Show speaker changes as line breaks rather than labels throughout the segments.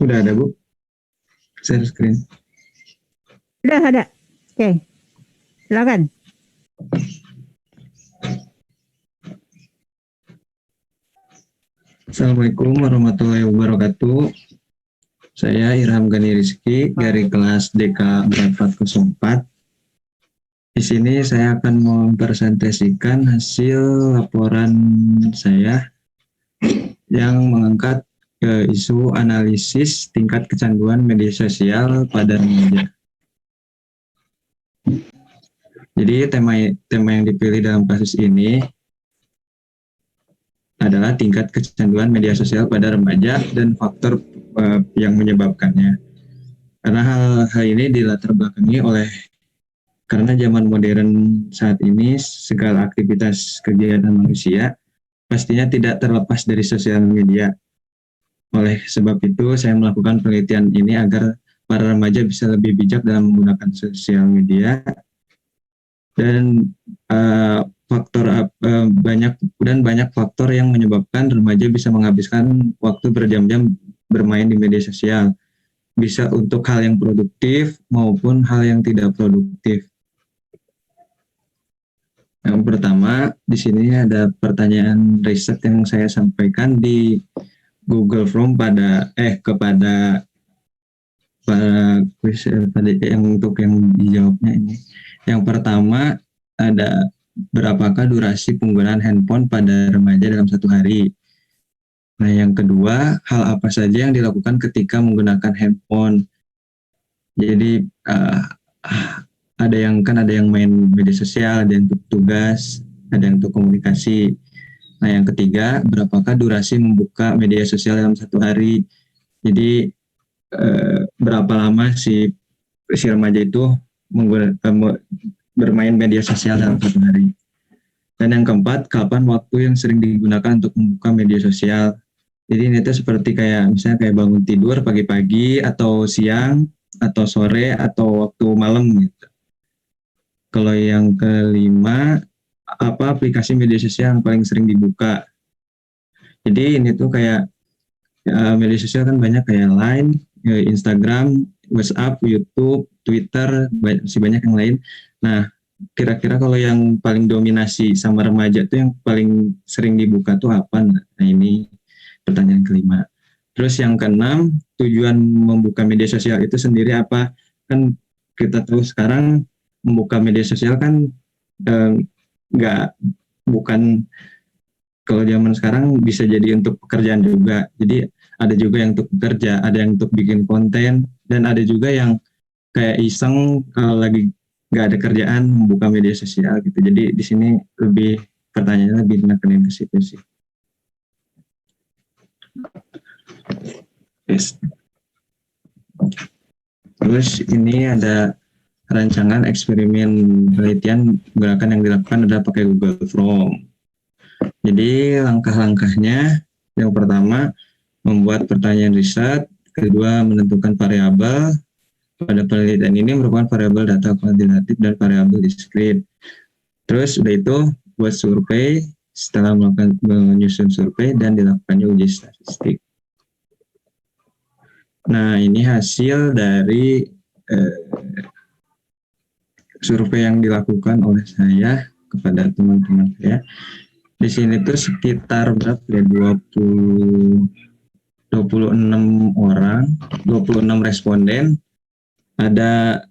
Udah ada Bu, share screen.
Udah ada. Oke, silakan.
Assalamualaikum warahmatullahi wabarakatuh. Saya Irham Gani Rizky dari kelas DK 4404. Di sini saya akan mempresentasikan hasil laporan saya yang mengangkat isu analisis tingkat kecanduan media sosial pada remaja. Jadi tema yang dipilih dalam kasus ini adalah tingkat kecanduan media sosial pada remaja dan faktor yang menyebabkannya. Karena hal ini dilatar belakangi oleh karena zaman modern saat ini segala aktivitas kegiatan manusia pastinya tidak terlepas dari sosial media. Oleh sebab itu, saya melakukan penelitian ini agar para remaja bisa lebih bijak dalam menggunakan sosial media dan banyak faktor yang menyebabkan remaja bisa menghabiskan waktu berjam-jam bermain di media sosial, bisa untuk hal yang produktif maupun hal yang tidak produktif. Yang pertama, di sini ada pertanyaan riset yang saya sampaikan di Google Form kepada yang untuk yang dijawabnya ini. Yang pertama ada berapakah durasi penggunaan handphone pada remaja dalam satu hari. Nah, yang kedua, hal apa saja yang dilakukan ketika menggunakan handphone. Jadi ada yang main media sosial, ada yang untuk tugas, ada yang untuk komunikasi. Nah, yang ketiga, berapakah durasi membuka media sosial dalam satu hari. Jadi berapa lama si remaja itu bermain media sosial dalam satu hari. Dan yang keempat, kapan waktu yang sering digunakan untuk membuka media sosial. Jadi ini tuh seperti misalnya kayak bangun tidur pagi-pagi atau siang atau sore atau waktu malam gitu. Kalau yang kelima, apa aplikasi media sosial yang paling sering dibuka. Jadi ini tuh kayak media sosial kan banyak kayak Line, Instagram, WhatsApp, YouTube, Twitter, masih banyak yang lain. Nah, kira-kira kalau yang paling dominasi sama remaja tuh yang paling sering dibuka tuh apa? Nah, ini pertanyaan kelima. Terus yang keenam, tujuan membuka media sosial itu sendiri apa? Kan kita tahu sekarang membuka media sosial kan nggak bukan kalau zaman sekarang bisa jadi untuk pekerjaan juga. Jadi ada juga yang untuk bekerja, ada yang untuk bikin konten, dan ada juga yang kayak iseng kalau lagi nggak ada kerjaan membuka media sosial gitu. Jadi di sini pertanyaannya lebih menekankan ke situ sih. Yes. Terus ini ada rancangan eksperimen penelitian gerakan yang dilakukan adalah pakai Google Form. Jadi langkah-langkahnya yang pertama membuat pertanyaan riset, kedua menentukan variabel. Pada penelitian ini merupakan variabel data kuantitatif dan variabel diskrit. Terus udah itu buat survei, setelah menyusun survei dan dilakukannya uji statistik. Nah, ini hasil dari survei yang dilakukan oleh saya kepada teman-teman saya. Di sini tuh sekitar berapa ya? 26 orang, 26 responden, ada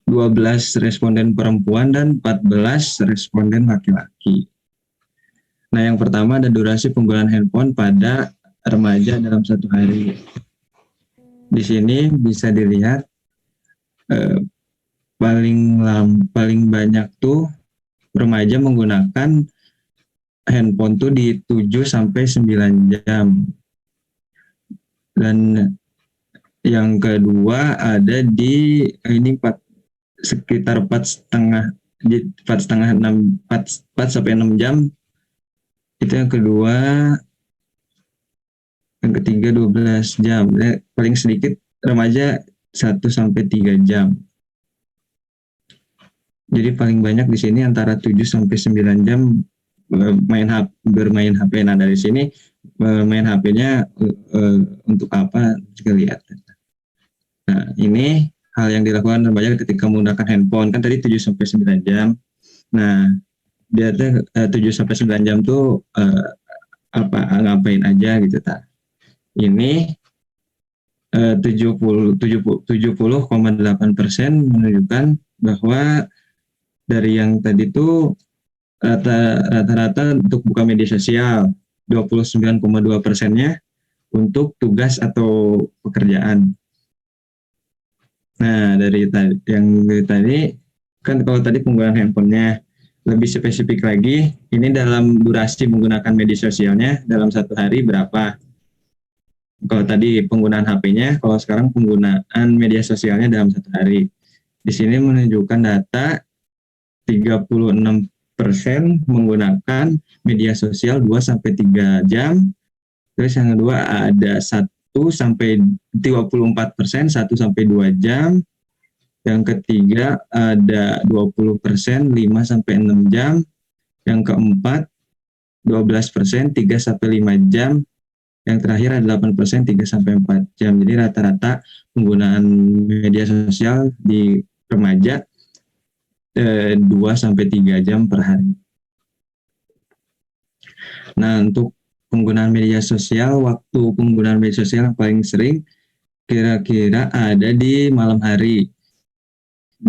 12 responden perempuan dan 14 responden laki-laki. Nah, yang pertama ada durasi penggunaan handphone pada remaja dalam satu hari. Di sini bisa dilihat eh, paling banyak tuh remaja menggunakan handphone tuh di 7 sampai 9 jam. Dan yang kedua ada di ini sekitar 4 sampai 6 jam. Itu yang kedua. Yang ketiga 12 jam. Paling sedikit remaja 1 sampai 3 jam. Jadi paling banyak di sini antara 7 sampai 9 jam bermain HP. Nah, dari sini main HP-nya untuk apa? Kita lihat. Nah, ini hal yang dilakukan remaja ketika menggunakan handphone. Kan tadi 7 sampai 9 jam. Nah, dia tuh 7 sampai 9 jam tuh ngapain aja gitu ta. Ini 70,8% menunjukkan bahwa dari yang tadi itu rata-rata untuk buka media sosial, 29,2%-nya untuk tugas atau pekerjaan. Nah, dari tadi kan kalau tadi penggunaan handphonenya, lebih spesifik lagi, ini dalam durasi menggunakan media sosialnya dalam satu hari berapa? Kalau tadi penggunaan HP-nya, kalau sekarang penggunaan media sosialnya dalam satu hari. Di sini menunjukkan data 36% menggunakan media sosial 2 sampai 3 jam. Terus yang kedua ada 34% 1 sampai 2 jam. Yang ketiga ada 20% 5 sampai 6 jam. Yang keempat 12% 3 sampai 5 jam. Yang terakhir ada 8% 3 sampai 4 jam. Jadi rata-rata penggunaan media sosial di remaja 2 sampai 3 jam per hari. Nah, untuk penggunaan media sosial, waktu penggunaan media sosial yang paling sering kira-kira ada di malam hari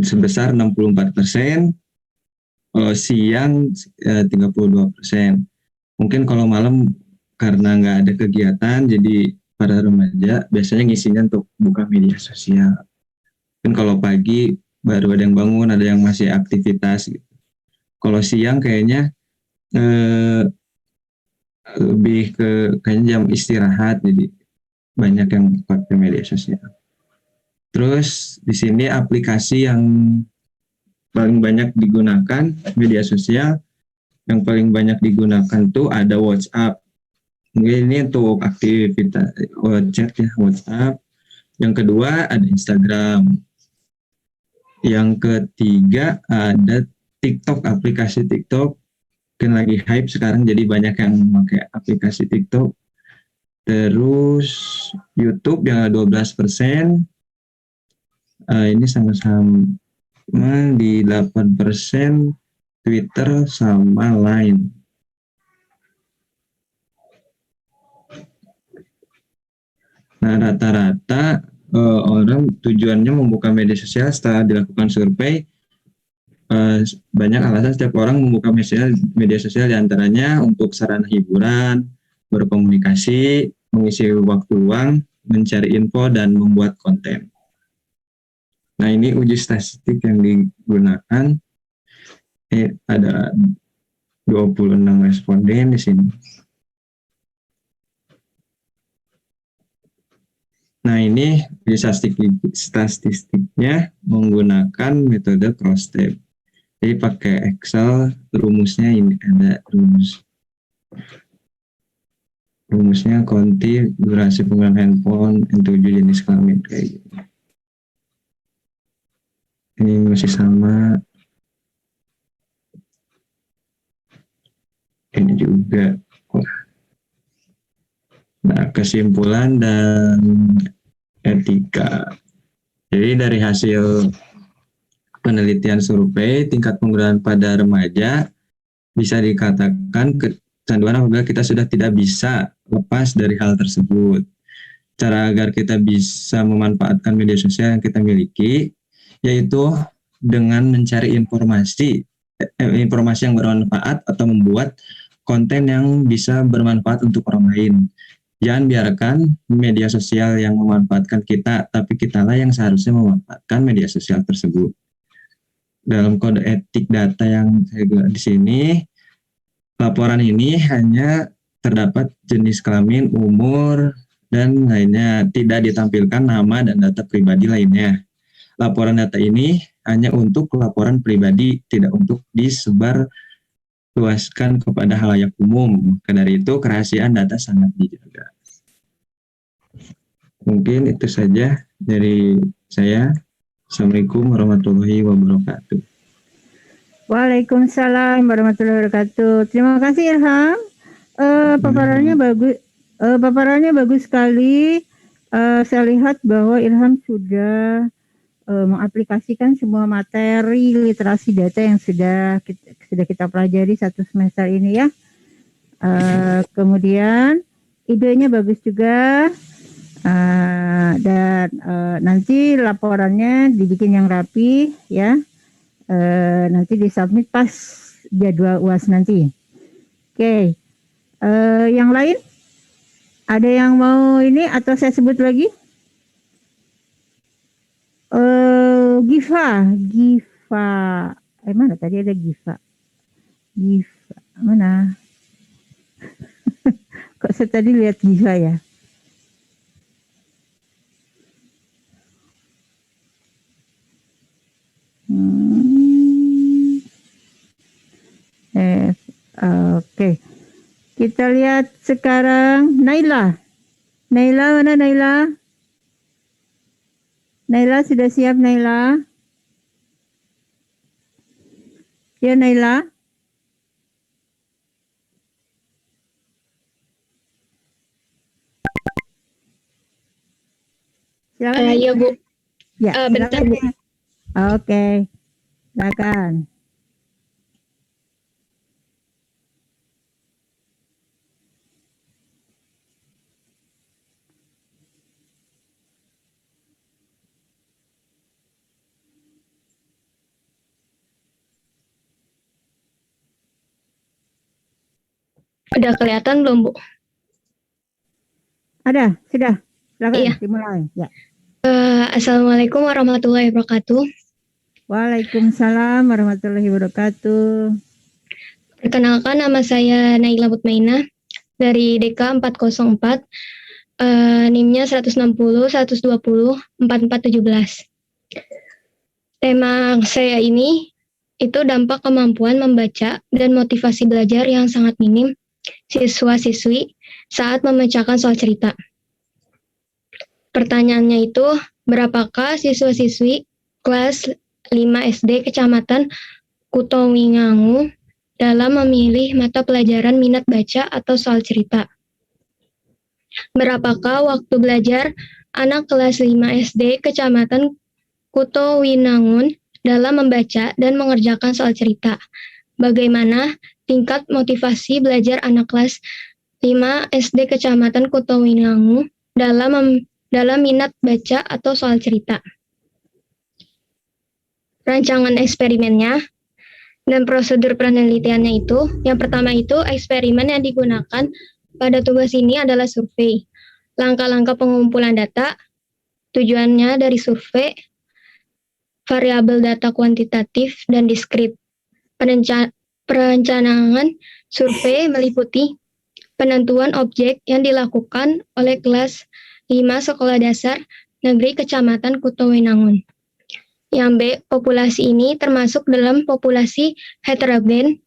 sebesar 64%, siang 32%. Mungkin kalau malam karena nggak ada kegiatan, jadi para remaja biasanya ngisinya untuk buka media sosial. Kan kalau pagi baru ada yang bangun, ada yang masih aktivitas gitu. Kalau siang kayaknya lebih ke kayaknya jam istirahat, jadi banyak yang pakai media sosial. Terus di sini aplikasi yang paling banyak digunakan media sosial, yang paling banyak digunakan tuh ada WhatsApp. Mungkin ini untuk aktivitas chat ya, WhatsApp. Yang kedua ada Instagram. Yang ketiga ada TikTok, aplikasi TikTok. Mungkin lagi hype sekarang, jadi banyak yang memakai aplikasi TikTok. Terus YouTube yang 12%. Ini sama-sama di 8%, Twitter sama Line. Nah, rata-rata orang tujuannya membuka media sosial setelah dilakukan survei, banyak alasan setiap orang membuka media sosial, diantaranya untuk sarana hiburan, berkomunikasi, mengisi waktu luang, mencari info, dan membuat konten. Nah, ini uji statistik yang digunakan. Ada 26 responden di sini. Nah, ini statistiknya menggunakan metode cross-tab. Jadi pakai Excel, rumusnya ini ada rumusnya konti, durasi penggunaan handphone, 7 jenis kelamin kayak gitu. Ini masih sama. Ini juga. Nah, kesimpulan dan etika. Jadi dari hasil penelitian survei, tingkat penggunaan pada remaja Bisa dikatakan kecanduan apabila kita sudah tidak bisa lepas dari hal tersebut. Cara agar kita bisa memanfaatkan media sosial yang kita miliki, yaitu dengan mencari informasi yang bermanfaat atau membuat konten yang bisa bermanfaat untuk orang lain. Jangan biarkan media sosial yang memanfaatkan kita, tapi kitalah yang seharusnya memanfaatkan media sosial tersebut. Dalam kode etik data yang saya gunakan di sini, laporan ini hanya terdapat jenis kelamin, umur, dan lainnya. Tidak ditampilkan nama dan data pribadi lainnya. Laporan data ini hanya untuk laporan pribadi, tidak untuk disebar luaskan kepada halayak umum. Maka dari itu kerahasiaan data sangat dijaga. Mungkin itu saja dari saya. Assalamualaikum warahmatullahi wabarakatuh.
Waalaikumsalam warahmatullahi wabarakatuh. Terima kasih Ilham. Paparannya bagus. Paparannya bagus sekali. Saya lihat bahwa Ilham sudah mengaplikasikan semua materi literasi data yang sudah kita pelajari satu semester ini ya. Kemudian idenya bagus juga. Dan nanti laporannya dibikin yang rapi ya. Nanti disubmit pas jadwal UAS nanti. Oke. Yang lain ada yang mau ini atau saya sebut lagi? Giva. Mana tadi ada Giva mana? Kok saya tadi lihat Giva ya? Oke. Kita lihat sekarang Naila. Naila mana Naila? Naila sudah siap Naila? Ya Naila? Silakan.
Ya Bu.
Ya,
Bentar Bu.
Oke. Silakan.
Udah kelihatan belum Bu?
Ada, sudah. Silakan
Iya.
dimulai. Ya.
Assalamualaikum warahmatullahi wabarakatuh.
Waalaikumsalam warahmatullahi wabarakatuh.
Perkenalkan, nama saya Naila Mutmainah dari DK 404. NIM-nya 160 120 4417. Tema saya ini itu dampak kemampuan membaca dan motivasi belajar yang sangat minim siswa-siswi saat memecahkan soal cerita. Pertanyaannya itu, berapakah siswa-siswi kelas 5 SD Kecamatan Kutowingangun dalam memilih mata pelajaran minat baca atau soal cerita? Berapakah waktu belajar anak kelas 5 SD Kecamatan Kutowinangun dalam membaca dan mengerjakan soal cerita? Bagaimana tingkat motivasi belajar anak kelas 5 SD Kecamatan Kutowinangun dalam minat baca atau soal cerita? Rancangan eksperimennya dan prosedur penelitiannya itu, yang pertama itu eksperimen yang digunakan pada tugas ini adalah survei. Langkah-langkah pengumpulan data, tujuannya dari survei, variabel data kuantitatif dan diskrit. Perencanaan survei meliputi penentuan objek yang dilakukan oleh kelas 5 Sekolah Dasar Negeri Kecamatan Kutowinangun. Yang B, populasi ini termasuk dalam populasi heterogen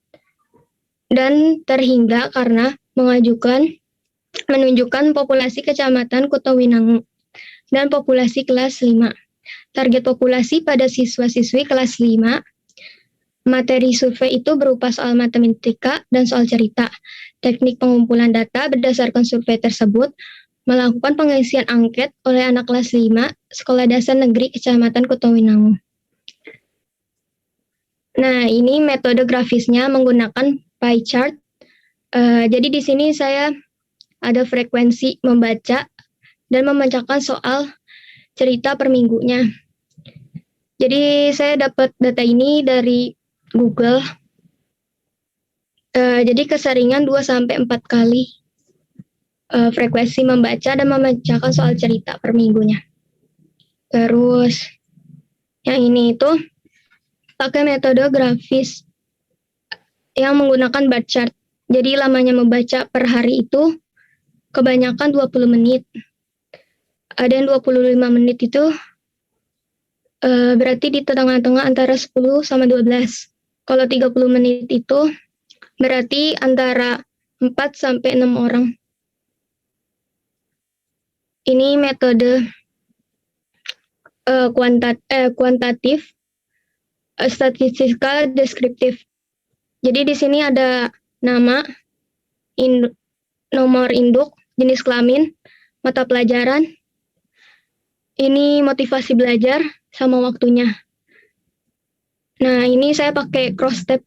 dan terhingga karena menunjukkan populasi Kecamatan Kutowinangun dan populasi kelas 5. Target populasi pada siswa-siswi kelas 5. Materi survei itu berupa soal matematika dan soal cerita. Teknik pengumpulan data berdasarkan survei tersebut, melakukan pengisian angket oleh anak kelas 5 Sekolah Dasar Negeri Kecamatan Kutowinangun. Nah, ini metode grafisnya menggunakan pie chart. Jadi di sini saya ada frekuensi membaca dan membacakan soal cerita per minggunya. Jadi saya dapat data ini dari Google. Jadi keseringan 2-4 kali frekuensi membaca dan membacakan soal cerita per minggunya. Terus yang ini itu pakai metode grafis yang menggunakan bar chart. Jadi lamanya membaca per hari itu kebanyakan 20 menit. Ada yang 25 menit itu berarti di tengah-tengah antara 10 sama 12. Kalau 30 menit itu berarti antara 4 sampai 6 orang. Ini metode kuantitatif, statistika deskriptif. Jadi di sini ada nama, nomor induk, jenis kelamin, mata pelajaran. Ini motivasi belajar sama waktunya. Nah, ini saya pakai cross tab.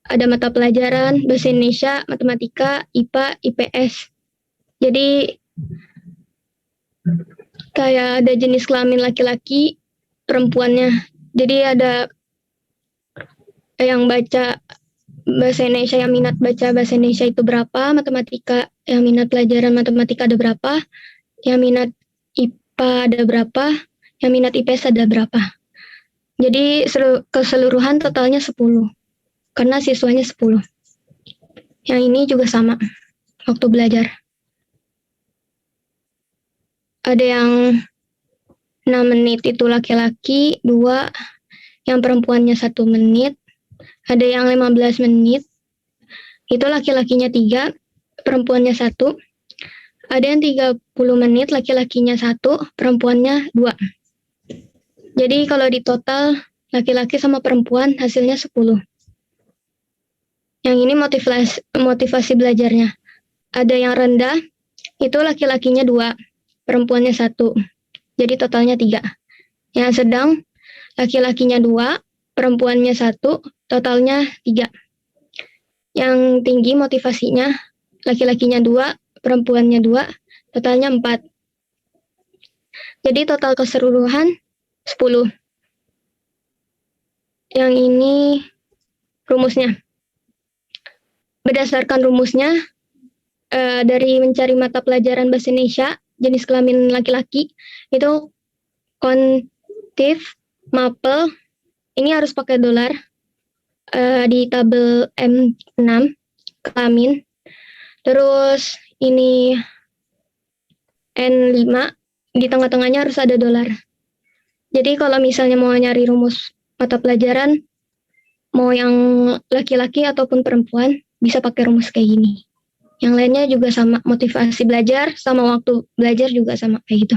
Ada mata pelajaran, bahasa Indonesia, matematika, IPA, IPS. Jadi kayak ada jenis kelamin laki-laki, perempuannya. Jadi ada yang baca bahasa Indonesia, yang minat baca bahasa Indonesia itu berapa, matematika yang minat pelajaran matematika ada berapa, yang minat IPA ada berapa, yang minat IPS ada berapa. Jadi keseluruhan totalnya 10, karena siswanya 10. Yang ini juga sama, waktu belajar. Ada yang 6 menit itu laki-laki, 2, yang perempuannya 1 menit, ada yang 15 menit, itu laki-lakinya 3, perempuannya 1, ada yang 30 menit, laki-lakinya 1, perempuannya 2. Jadi kalau di total, laki-laki sama perempuan hasilnya 10. Yang ini motivasi belajarnya. Ada yang rendah, itu laki-lakinya 2, perempuannya 1. Jadi totalnya 3. Yang sedang, laki-lakinya 2, perempuannya 1, totalnya 3. Yang tinggi motivasinya, laki-lakinya 2, perempuannya 2, totalnya 4. Jadi total keseluruhan 10. Yang ini rumusnya. Berdasarkan rumusnya, dari mencari mata pelajaran bahasa Indonesia, jenis kelamin laki-laki, itu kontif, mapel, ini harus pakai dolar, di tabel M6, kelamin. Terus ini N5, di tengah-tengahnya harus ada dolar. Jadi kalau misalnya mau nyari rumus mata pelajaran, mau yang laki-laki ataupun perempuan, bisa pakai rumus kayak gini. Yang lainnya juga sama, motivasi belajar sama waktu belajar juga sama kayak gitu.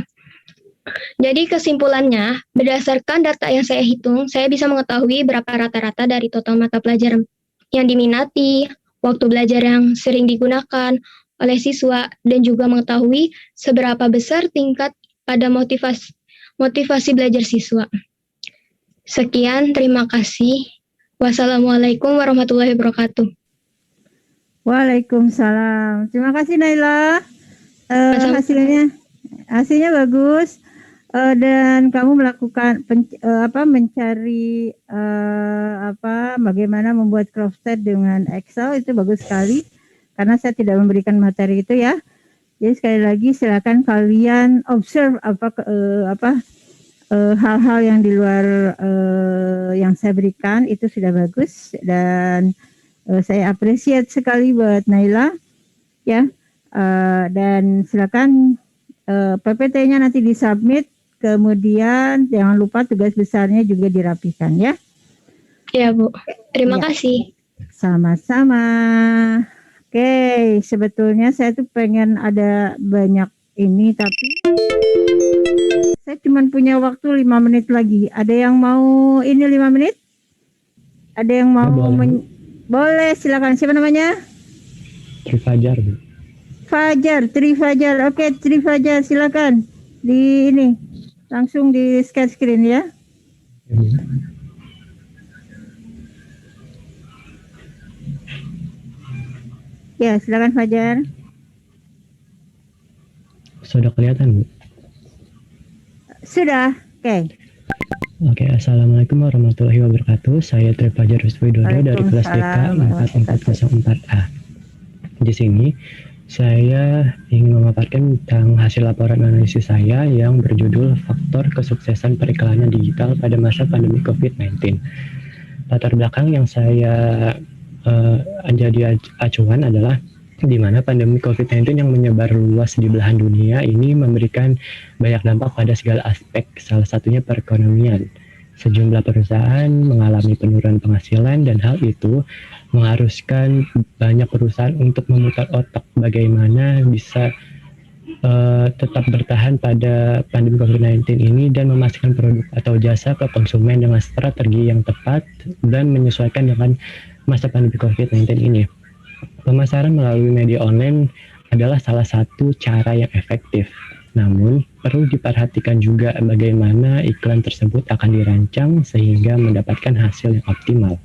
Jadi kesimpulannya, berdasarkan data yang saya hitung, saya bisa mengetahui berapa rata-rata dari total mata pelajaran yang diminati, waktu belajar yang sering digunakan oleh siswa, dan juga mengetahui seberapa besar tingkat pada motivasi belajar siswa. Sekian, terima kasih. Wassalamualaikum warahmatullahi wabarakatuh.
Waalaikumsalam. Terima kasih Naila. Hasilnya bagus. Dan kamu melakukan mencari bagaimana membuat crossfit dengan Excel, itu bagus sekali. Karena saya tidak memberikan materi itu ya. Jadi sekali lagi silakan kalian observe hal-hal yang di luar yang saya berikan, itu sudah bagus. Dan saya appreciate sekali buat Naila ya. Dan silakan PPT-nya nanti disubmit, kemudian jangan lupa tugas besarnya juga dirapikan ya.
Ya Bu, terima
Ya.
kasih.
Sama-sama. Oke, sebetulnya saya tuh pengen ada banyak ini, tapi saya cuma punya waktu 5 menit lagi. Ada yang mau ini 5 menit? Ada yang mau boleh, silakan. Siapa namanya?
Tri Fajar, Bu.
Tri Fajar. Oke, Tri Fajar, silakan. Di ini langsung di share screen ya. Ya, silakan Fajar.
Sudah kelihatan, Bu?
Sudah. Oke.
Oke, Assalamualaikum warahmatullahi wabarakatuh. Saya Tri Fajar Wiswidodo dari kelas TK
Waalaikumsalam.
4404A. Di sini saya ingin memaparkan tentang hasil laporan analisis saya yang berjudul Faktor Kesuksesan Periklanan Digital pada Masa Pandemi COVID-19. Latar belakang yang saya jadi acuan adalah di mana pandemi COVID-19 yang menyebar luas di belahan dunia ini memberikan banyak dampak pada segala aspek, salah satunya perekonomian. Sejumlah perusahaan mengalami penurunan penghasilan dan hal itu mengharuskan banyak perusahaan untuk memutar otak bagaimana bisa tetap bertahan pada pandemi COVID-19 ini dan memastikan produk atau jasa ke konsumen dengan strategi yang tepat dan menyesuaikan dengan masa pandemi COVID-19 ini. Pemasaran melalui media online adalah salah satu cara yang efektif. Namun, perlu diperhatikan juga bagaimana iklan tersebut akan dirancang sehingga mendapatkan hasil yang optimal.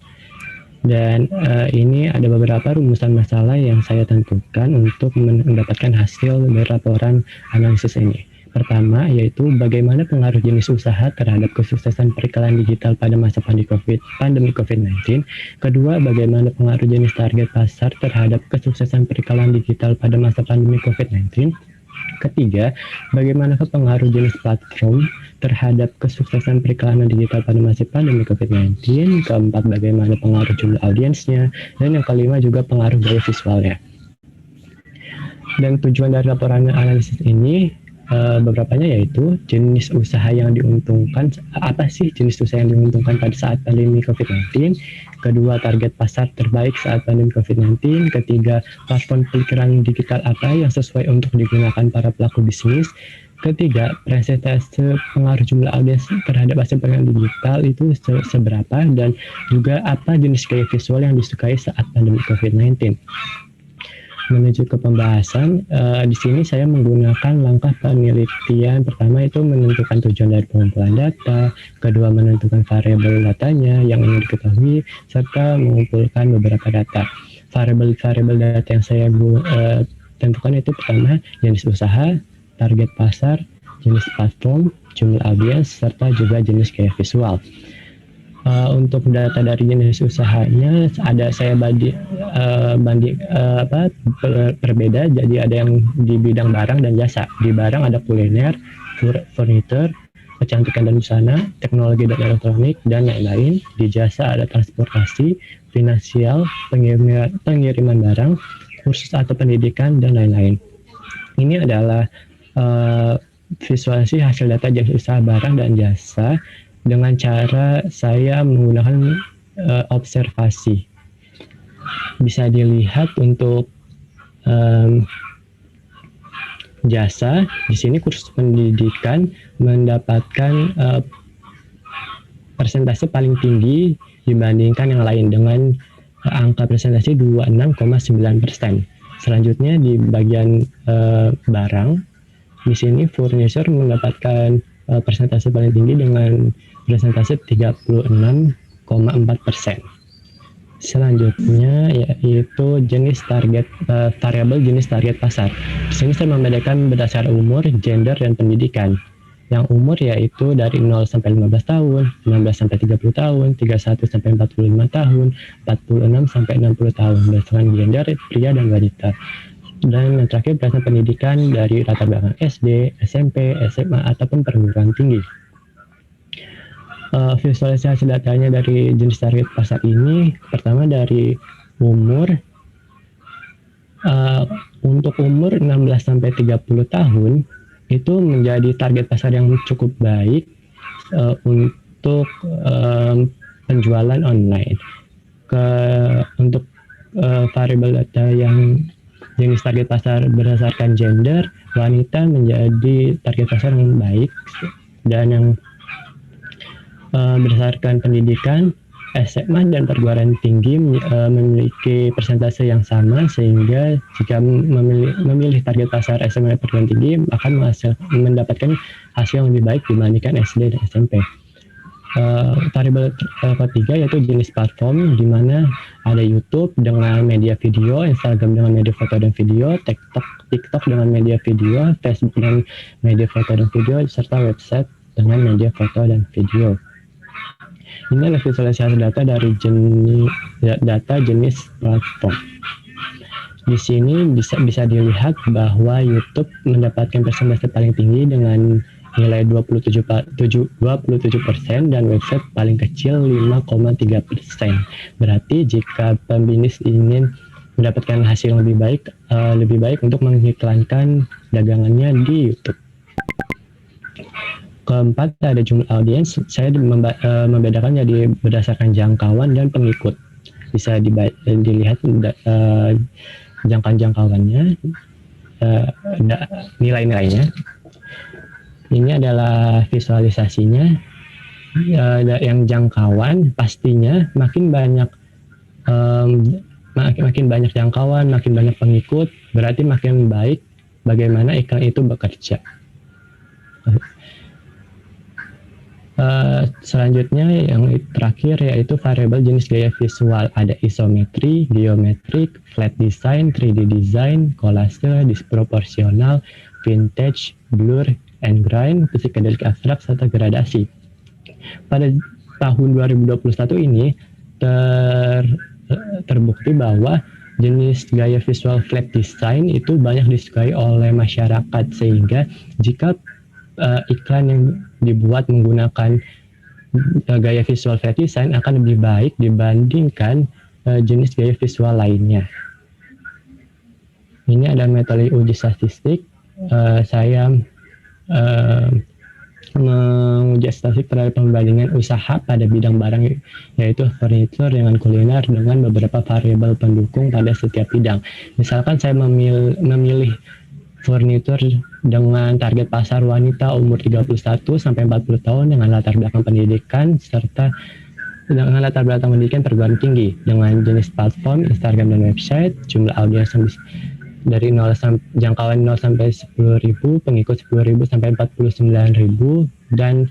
Dan ini ada beberapa rumusan masalah yang saya tentukan untuk mendapatkan hasil dari laporan analisis ini. Pertama, yaitu bagaimana pengaruh jenis usaha terhadap kesuksesan periklanan digital pada masa pandemi COVID-19. Kedua, bagaimana pengaruh jenis target pasar terhadap kesuksesan periklanan digital pada masa pandemi COVID-19. Ketiga, bagaimana pengaruh jenis platform terhadap kesuksesan periklanan digital pada masa pandemi COVID-19. Keempat, bagaimana pengaruh jumlah audiensnya. Dan yang kelima juga pengaruh gaya visualnya. Dan tujuan dari laporan analisis ini beberapanya yaitu jenis usaha yang diuntungkan, apa sih jenis usaha yang diuntungkan pada saat pandemi COVID-19, kedua target pasar terbaik saat pandemi COVID-19, ketiga platform periklanan digital apa yang sesuai untuk digunakan para pelaku bisnis, ketiga persentase pengaruh jumlah audiens terhadap hasil periklanan digital itu seberapa, dan juga apa jenis gaya visual yang disukai saat pandemi COVID-19. Menuju ke pembahasan, di sini saya menggunakan langkah penelitian. Pertama itu menentukan tujuan dari pengumpulan data, kedua menentukan variabel datanya yang ingin diketahui, serta mengumpulkan beberapa data. Variabel data yang saya tentukan itu pertama jenis usaha, target pasar, jenis platform, jumlah audiens, serta juga jenis gaya visual. Untuk data dari jenis usahanya ada saya berbeda, jadi ada yang di bidang barang dan jasa. Di barang ada kuliner, furniture, kecantikan dan busana, teknologi dan elektronik, dan lain-lain. Di jasa ada transportasi, finansial, pengiriman barang, kursus atau pendidikan, dan lain-lain. Ini adalah visualisasi hasil data jenis usaha barang dan jasa dengan cara saya menggunakan observasi. Bisa dilihat untuk jasa, di sini kursus pendidikan mendapatkan persentase paling tinggi dibandingkan yang lain dengan angka presentasi 26,9%. Selanjutnya di bagian barang, di sini furniture mendapatkan persentase paling tinggi dengan presentase 36,4%. Selanjutnya yaitu jenis target variabel jenis target pasar. Di sini saya membedakan berdasar umur, gender, dan pendidikan. Yang umur yaitu dari 0 sampai 15 tahun, 15 sampai 30 tahun, 31 sampai 45 tahun, 46 sampai 60 tahun. Berdasarkan gender pria dan wanita. Dan yang terakhir berdasarkan pendidikan dari latar belakang SD, SMP, SMA, ataupun perguruan tinggi. Visualisasi datanya dari jenis target pasar ini, pertama dari umur. Untuk umur 16 sampai 30 tahun itu menjadi target pasar yang cukup baik untuk penjualan online. Untuk variabel data yang jenis target pasar berdasarkan gender, wanita menjadi target pasar yang baik, dan yang berdasarkan pendidikan, SMA dan perguruan tinggi memiliki persentase yang sama, sehingga jika memilih target pasar SMA dan perguruan tinggi akan mendapatkan hasil yang lebih baik dibandingkan SD dan SMP. variabel ketiga yaitu jenis platform, di mana ada YouTube dengan media video, Instagram dengan media foto dan video, TikTok dengan media video, Facebook dengan media foto dan video, serta website dengan media foto dan video. Ini adalah visualisasi data dari jenis platform. Di sini bisa dilihat bahwa YouTube mendapatkan persentase paling tinggi dengan nilai 27% dan website paling kecil 5,3%. Berarti jika pembisnis ingin mendapatkan hasil yang lebih baik untuk mengiklankan dagangannya di YouTube. Keempat, ada jumlah audiens. Saya membedakan jadi berdasarkan jangkauan dan pengikut. Bisa dilihat jangkauannya, nilai-nilainya. Ini adalah visualisasinya. Yang jangkauan pastinya makin banyak jangkauan, makin banyak pengikut, berarti makin baik bagaimana iklan itu bekerja. Selanjutnya yang terakhir yaitu variabel jenis gaya visual. Ada isometri, geometrik, flat design, 3D design, collage, disproporsional, vintage, blur, and grind, psikedelik abstrak, serta gradasi. Pada tahun 2021 ini terbukti bahwa jenis gaya visual flat design itu banyak disukai oleh masyarakat, sehingga jika iklan yang dibuat menggunakan gaya visual flat design akan lebih baik dibandingkan jenis gaya visual lainnya. Ini adalah metode uji statistik. Saya menguji statistik terhadap pembandingan usaha pada bidang barang, yaitu furniture dengan kuliner, dengan beberapa variabel pendukung pada setiap bidang. Misalkan saya memilih furniture dengan target pasar wanita umur 31 sampai 40 tahun dengan latar belakang pendidikan serta dengan latar belakang pendidikan perguruan tinggi, dengan jenis platform Instagram dan website, jumlah audiens dari jangkauan 0 sampai 10.000, pengikut 10.000 sampai 49.000, dan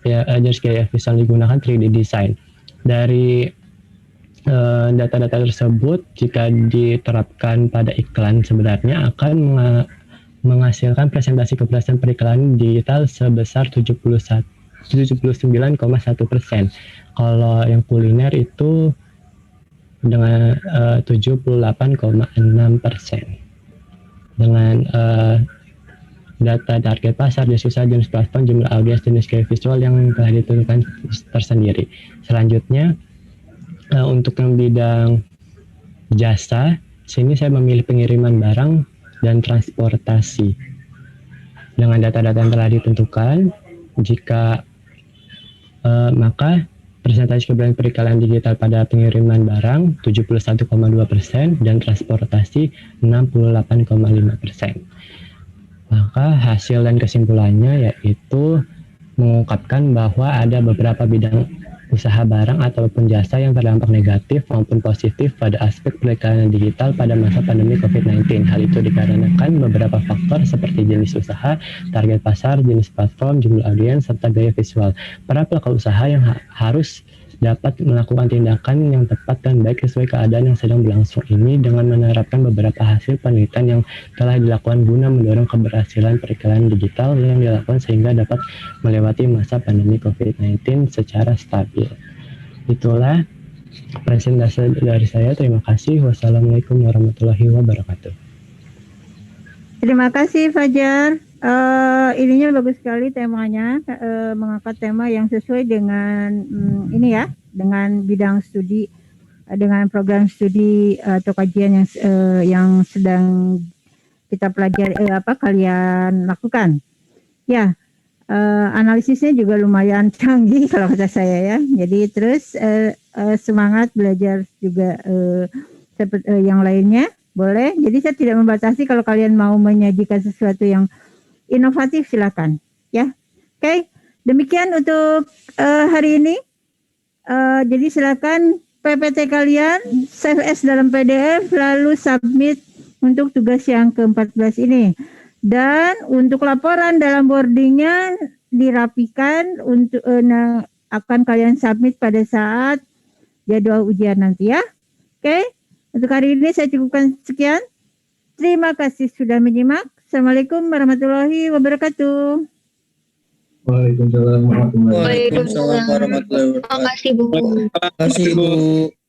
jenis gaya visual digunakan 3D design. Dari data-data tersebut jika diterapkan pada iklan sebenarnya akan menghasilkan presentasi keberhasilan periklanan digital sebesar 79,1%. Kalau yang kuliner itu dengan 78,6%. Dengan data target pasar, jenis usaha, jenis platform, jumlah audiens, jenis gaya visual yang telah ditentukan tersendiri. Selanjutnya untuk yang bidang jasa, sini saya memilih pengiriman barang dan transportasi. Dengan data-data yang telah ditentukan, maka presentasi keberhasilan periklanan digital pada pengiriman barang 71,2% dan transportasi 68,5%. Maka hasil dan kesimpulannya yaitu mengungkapkan bahwa ada beberapa bidang usaha barang ataupun jasa yang terdampak negatif maupun positif pada aspek periklanan digital pada masa pandemi COVID-19. Hal itu dikarenakan beberapa faktor seperti jenis usaha, target pasar, jenis platform, jumlah audiens, serta gaya visual. Para pelaku usaha yang harus dapat melakukan tindakan yang tepat dan baik sesuai keadaan yang sedang berlangsung ini dengan menerapkan beberapa hasil penelitian yang telah dilakukan guna mendorong keberhasilan periklanan digital yang dilakukan sehingga dapat melewati masa pandemi COVID-19 secara stabil. Itulah presentasi dari saya. Terima kasih. Wassalamualaikum warahmatullahi wabarakatuh.
Terima kasih Fajar. Ininya bagus sekali temanya, mengangkat tema yang sesuai dengan ini ya, dengan bidang studi, dengan program studi atau kajian yang sedang kita pelajari, kalian lakukan. Ya, analisisnya juga lumayan canggih kalau kata saya ya. Jadi terus semangat belajar juga seperti yang lainnya. Boleh, jadi saya tidak membatasi. Kalau kalian mau menyajikan sesuatu yang inovatif silakan ya. Oke, demikian untuk hari ini. Jadi silakan PPT kalian save as dalam PDF lalu submit untuk tugas yang ke-14 ini. Dan untuk laporan dalam boardingnya dirapikan untuk akan kalian submit pada saat jadwal ujian nanti ya. Oke, untuk hari ini saya cukupkan sekian. Terima kasih sudah menyimak. Assalamualaikum warahmatullahi wabarakatuh.
Waalaikumsalam warahmatullahi wabarakatuh.
Waalaikumsalam warahmatullahi
Terima
wabarakatuh.
kasih Bu.
Terima kasih Bu.